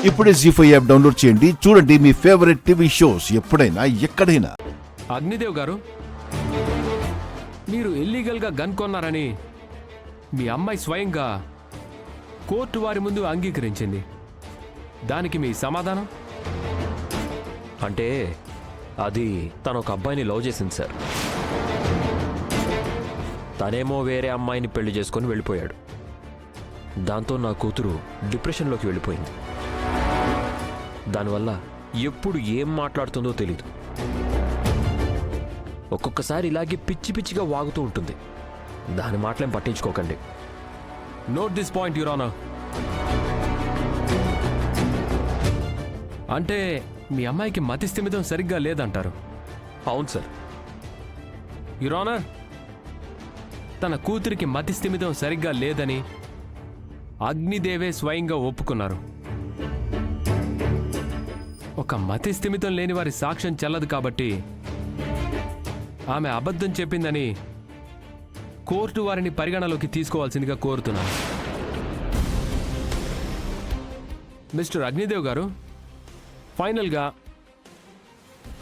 ఇప్పుడే జీ5 app download చేయండి. చూడండి మీ ఫేవరెట్ టీవీ షోస్ ఎప్పుడైనా ఎక్కడైనా. అగ్నిదేవ్ గారు, మీరు ఇల్లీగల్గా గన్ కొన్నారని మీ అమ్మాయి స్వయంగా కోర్టు వారి ముందు అంగీకరించింది. దానికి మీ సమాధానం? అంటే అది తను ఒక అబ్బాయిని లవ్ చేసింది సార్. తనేమో వేరే అమ్మాయిని పెళ్లి చేసుకొని వెళ్ళిపోయాడు. దాంతో నా కూతురు డిప్రెషన్లోకి వెళ్ళిపోయింది. దానివల్ల ఎప్పుడు ఏం మాట్లాడుతుందో తెలీదు. ఒక్కొక్కసారి ఇలాగే పిచ్చి పిచ్చిగా వాగుతూ ఉంటుంది. దాని మాటలేం పట్టించుకోకండి. Note this point your honour. అంటే మీ అమ్మాయికి మతి స్థిమితం సరిగ్గా లేదంటారు? అవును సార్. యువర్ ఆనర్, తన కూతురికి మతి స్థిమితం సరిగ్గా లేదని అగ్నిదేవే స్వయంగా ఒప్పుకున్నారు. ఒక మతి స్థిమితం లేని వారి సాక్ష్యం చెల్లదు కాబట్టి ఆమె అబద్ధం చెప్పిందని కోర్టు వారిని పరిగణలోకి తీసుకోవాల్సిందిగా కోరుతున్నాను. మిస్టర్ అగ్నిదేవ్ గారు, ఫైనల్గా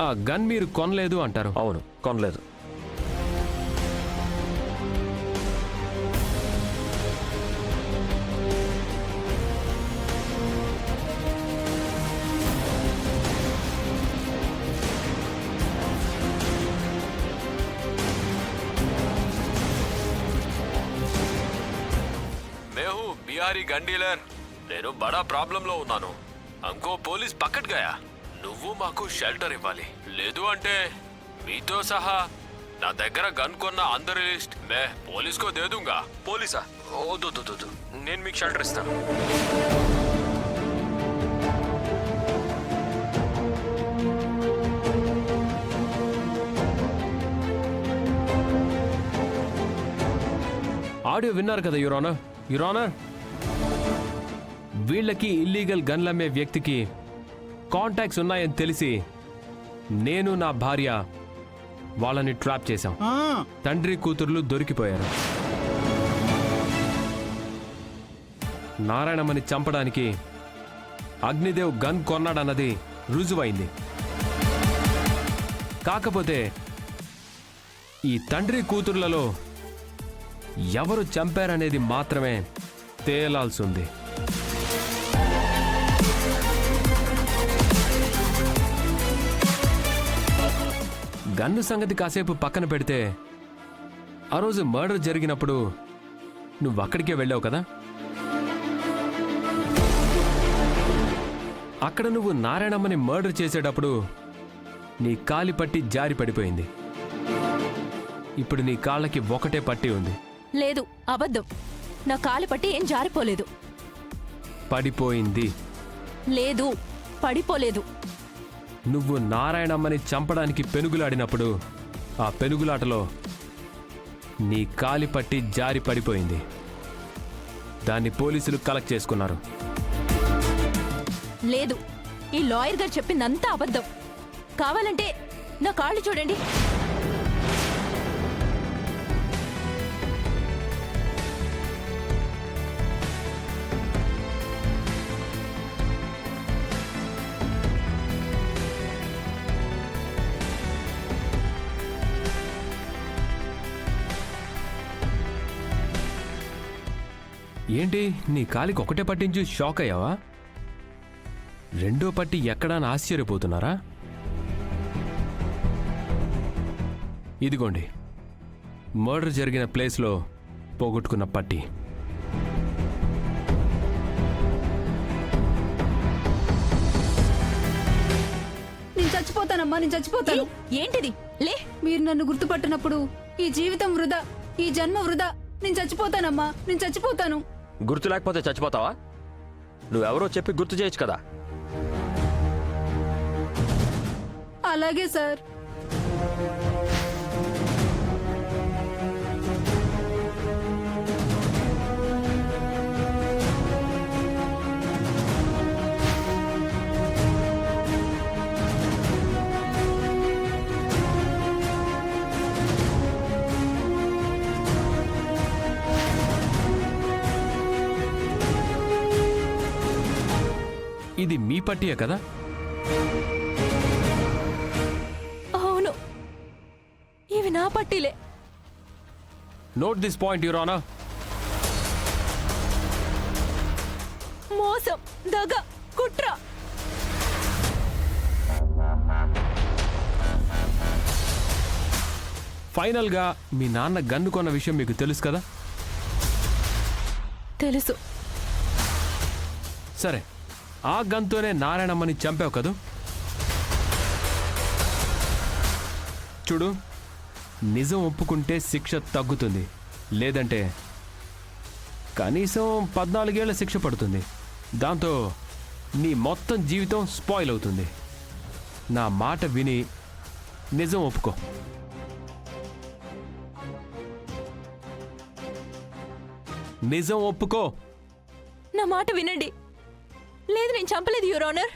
ఆ గన్ మీరు కొనలేదు అంటారు? అవును, కొనలేదు. బిహారీ గన్ డీలర్, నేను బడా ప్రాబ్లంలో ఉన్నాను. అంకో పోలీస్ పక్కట్ గయా. నువ్వు మాకు షెల్టర్ ఇవ్వాలి, లేదు అంటే మీతో సహా నా దగ్గర గన్ కొన్న అందరి లిస్ట్ మే పోలీస్కో దేదుంగా. పోలీసా? వద్దు, నేను మీకు షెల్టర్ ఇస్తాను. ఆడియో విన్నారు కదా యువర్ ఆనర్. యువర్ ఆనర్, వీళ్ళకి ఇల్లీగల్ గన్లమ్మే వ్యక్తికి కాంటాక్ట్స్ ఉన్నాయని తెలిసి నేను నా భార్య వాళ్ళని ట్రాప్ చేశాం. తండ్రి కూతుర్లు దొరికిపోయారు. నారాయణమ్మని చంపడానికి అగ్నిదేవ్ గన్ కొన్నాడన్నది రుజువైంది. కాకపోతే ఈ తండ్రి కూతుర్లలో ఎవరు చంపారనేది మాత్రమే తేలాల్సి ఉంది. గన్ను సంగతి కాసేపు పక్కన పెడితే, ఆ రోజు మర్డర్ జరిగినప్పుడు నువ్వు అక్కడికే వెళ్ళావు కదా. అక్కడ నువ్వు నారాయణమ్మని మర్డర్ చేసేటప్పుడు నీ కాలి పట్టి జారి పడిపోయింది. ఇప్పుడు నీ కాళ్ళకి ఒకటే పట్టి ఉంది. లేదు, అబద్ధం. నా కాలి పట్టి ఏం జారిపోలేదు. పడిపోయింది. లేదు, పడిపోలేదు. నువ్వు నారాయణమ్మని చంపడానికి పెనుగులాడినప్పుడు ఆ పెనుగులాటలో నీ కాలి పట్టి జారి పడిపోయింది. దాన్ని పోలీసులు కలెక్ట్ చేసుకున్నారు. లేదు, ఈ లాయర్ గారు చెప్పిందంతా అబద్ధం. కావాలంటే నా కాళ్ళు చూడండి. ఏంటి, నీ కాలికి ఒకటే పట్టించి షాక్ అయ్యావా? రెండో పట్టి ఎక్కడా అని ఆశ్చర్యపోతున్నారా? ఇదిగోండి, మర్డర్ జరిగిన ప్లేస్లో పోగొట్టుకున్న పట్టి. నేను చచ్చిపోతానమ్మా, నేను చచ్చిపోతాను. ఏంటిది? లే, మీరు నన్ను గుర్తుపట్టినప్పుడు ఈ జీవితం వృధా, ఈ జన్మ వృధా. నేను చచ్చిపోతానమ్మా, నేను చచ్చిపోతాను. గుర్తు లేకపోతే చచ్చిపోతావా? నువ్వెవరో చెప్పి గుర్తు చేయొచ్చు కదా. అలాగే సార్. ఇది మీ పట్టియే కదా? అవును, ఇవి నా పట్టీలే. Note this point your honour. మోసం, దగ, కుట్ర. ఫైనల్గా మీ నాన్న గన్ను కొన్న విషయం మీకు తెలుసు కదా? తెలుసు. సరే, ఆ గన్తోనే నారాయణమ్మని చంపావు కదూ? చూడు, నిజం ఒప్పుకుంటే శిక్ష తగ్గుతుంది, లేదంటే కనీసం 14 ఏళ్ల శిక్ష పడుతుంది. దాంతో నీ మొత్తం జీవితం స్పాయిల్ అవుతుంది. నా మాట విని నిజం ఒప్పుకో. నిజం ఒప్పుకో. నా మాట వినండి. లేదు, నేను చంపలేదు యువర్ ఆనర్.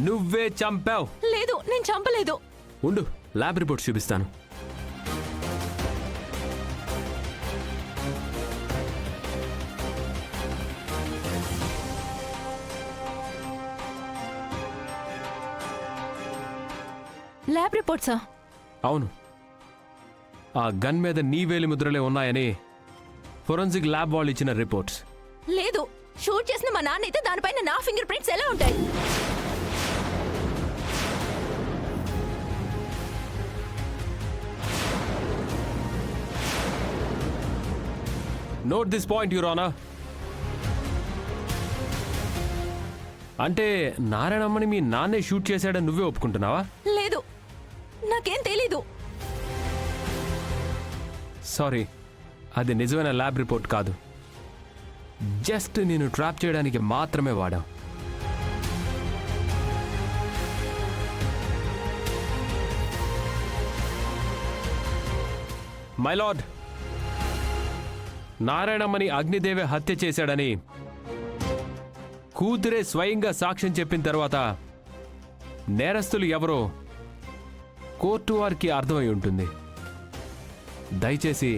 నువ్వే చంపావు. లేదు, నేను చంపలేదు. ఉండు, ల్యాబ్ రిపోర్ట్ చూపిస్తాను. ల్యాబ్ రిపోర్ట్సా? అవును, ఆ గన్ మీద నీ వేలి ముద్రలే ఉన్నాయని ఫోరెన్సిక్ ల్యాబ్ వాళ్ళు ఇచ్చిన రిపోర్ట్స్. లేదు, షూట్ చేసిన మా నాన్న అయితే దానిపైన నా ఫింగర్ ప్రింట్స్ ఎలా ఉంటాయి? Note this point your honour. అంటే నారాయణమ్మని మీ నాన్నే షూట్ చేశాడని నువ్వే ఒప్పుకుంటున్నావా? లేదు, నాకేం తెలీదు. సారీ, అది నిజమైన ల్యాబ్ రిపోర్ట్ కాదు. జస్ట్ నేను ట్రాప్ చేయడానికి మాత్రమే వాడాం. మై లార్డ్, నారాయణమ్మని అగ్నిదేవే హత్య చేశాడని కూతురే స్వయంగా సాక్ష్యం చెప్పిన తర్వాత నేరస్తులు ఎవరో కోర్టు వారికి అర్థమై ఉంటుంది. దయచేసి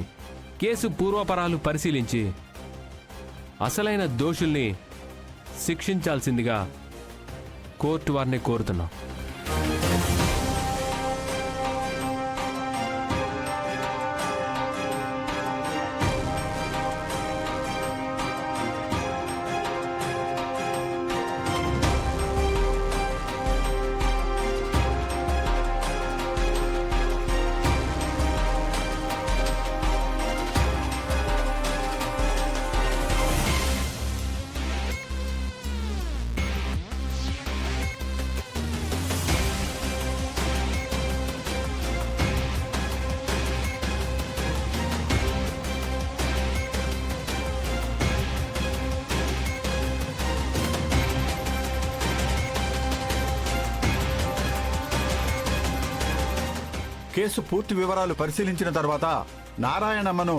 కేసు పూర్వపరాలు పరిశీలించి అసలైన దోషుల్ని శిక్షించాల్సిందిగా కోర్టు వారిని కోరుతున్నాం. కేసు పూర్తి వివరాలు పరిశీలించిన తర్వాత నారాయణమ్మను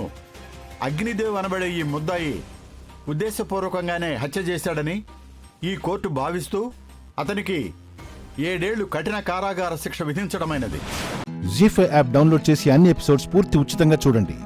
అగ్నిదేవ్ అనబడే ఈ ముద్దాయి ఉద్దేశపూర్వకంగానే హత్య చేశాడని ఈ కోర్టు భావిస్తూ అతనికి 7 ఏళ్లు కఠిన కారాగార శిక్ష విధించడమైనది. జీ5 యాప్ డౌన్లోడ్ చేసి అన్ని ఎపిసోడ్స్ పూర్తి ఉచితంగా చూడండి.